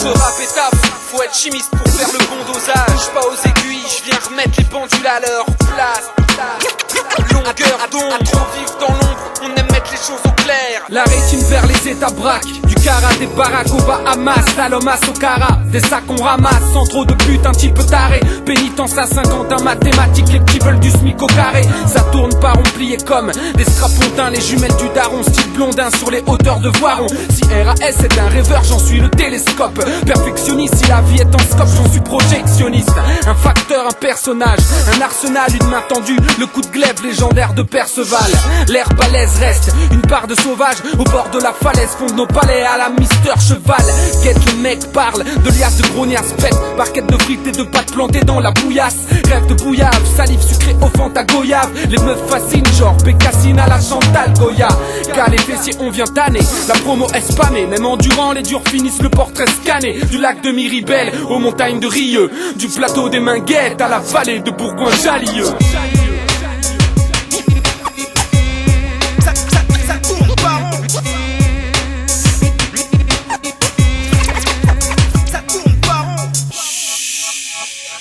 Entre rap et taf, faut être chimiste pour faire le bon dosage. Touche pas aux aiguilles, je viens remettre les pendules à leur place. Longueur d'onde, à trop vivre dans l'ombre, on aime mettre les choses au clair. La rétine vers les états braques, du Cara des baraques aux Bahamas, Saloma Socara, des sacs on ramasse, sans trop de but, un type taré. Pénitence à 50, un mathématique, les petits veulent du SMIC au carré. Ça tourne par rond plié comme des strapontins, les jumelles du daron, style blondin sur les hauteurs de Voiron. Si RAS est un rêveur, j'en suis le télescope. Perfectionniste, si la vie est en scope, j'en suis projectionniste. Un facteur, un personnage, un arsenal, une main tendue, le coup de glaive légendaire de Perceval. L'air balèze reste, une part de sauvage au bord de la falaise, fondent nos palais à la Mister Cheval. Guette le mec parle de liasses de grognasses, pète barquette de frites et de pâtes plantées dans la bouillasse. Rêve de bouillave, salive sucrée au Fanta goyave. Les meufs fascinent genre Bécassine à la Chantal Goya. Car les fessiers on vient tanner, la promo est spammée. Même endurant les durs finissent le portrait scanné. Du lac de Miribel aux montagnes de Rieux, du plateau des Minguettes à la vallée de Bourgoin-Jallieu.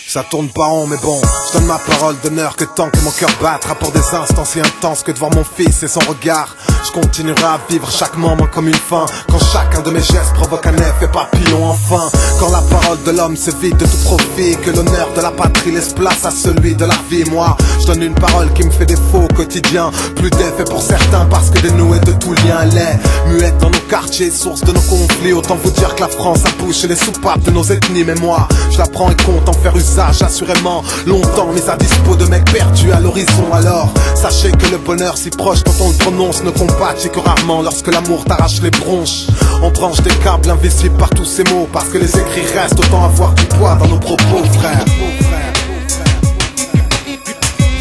Ça tourne pas rond mais bon, je donne ma parole d'honneur que tant que mon cœur battra pour des instants si intenses que devant mon fils et son regard. Je continuerai à vivre chaque moment comme une fin, quand chacun de mes gestes provoque un effet papillon enfin. Quand la parole de l'homme se vide de tout profit, que l'honneur de la patrie laisse place à celui de la vie. Moi, je donne une parole qui me fait défaut au quotidien, plus d'effet pour certains parce que dénouée de tout lien elle est muette dans nos quartiers, source de nos conflits. Autant vous dire que la France a bouché les soupapes de nos ethnies, mais moi, je la prends et compte en faire usage assurément, longtemps mis à dispo de mecs perdus à l'horizon. Alors, sachez que le bonheur si proche quand on le prononce ne compatit que rarement lorsque l'amour t'arrache les bronches. On branche des câbles invisibles par tous ces mots, parce que les écrits restent, autant avoir du poids dans nos propos, frère.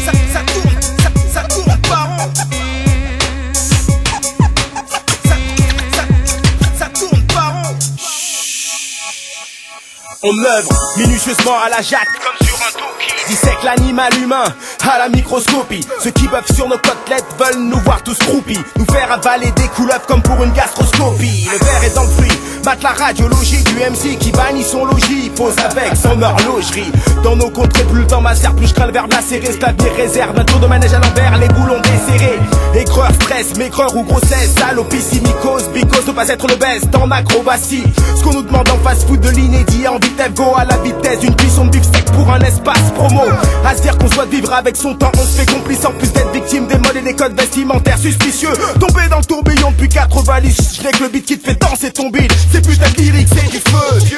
Ça tourne pas rond. Ça tourne pas rond. On œuvre minutieusement à la Jacques, comme sur un toki. Dissèque l'animal humain à la microscopie. Ceux qui buffent sur nos côtelettes veulent nous voir tous croupis, nous faire avaler des couleuvres comme pour une gastroscopie. Le verre est dans le fruit, mate la radiologie du MC qui bannit son logis, pose avec son horlogerie. Dans nos contrées plus le temps macère, plus je crains le verbe lacéré. Clavier réserve, un tour de manège à l'envers, les boulons desserrés. Aigreur, stress, maigreur ou grossesse, alopecie, mycose, bicose, ne pas être le best en acrobatie. Ce qu'on nous demande en fast-food de l'inédit, en vitesse go à la vitesse d'une cuisson de beefsteak pour un espace promo. À se dire qu'on souhaite vivre avec son temps, on se fait complice en plus d'être victime des modes et des codes vestimentaires suspicieux. Tombé dans le tourbillon depuis 4 valises, je n'ai que le beat qui te fait danser ton beat. C'est plus ta lyrique, c'est du feu, vieux.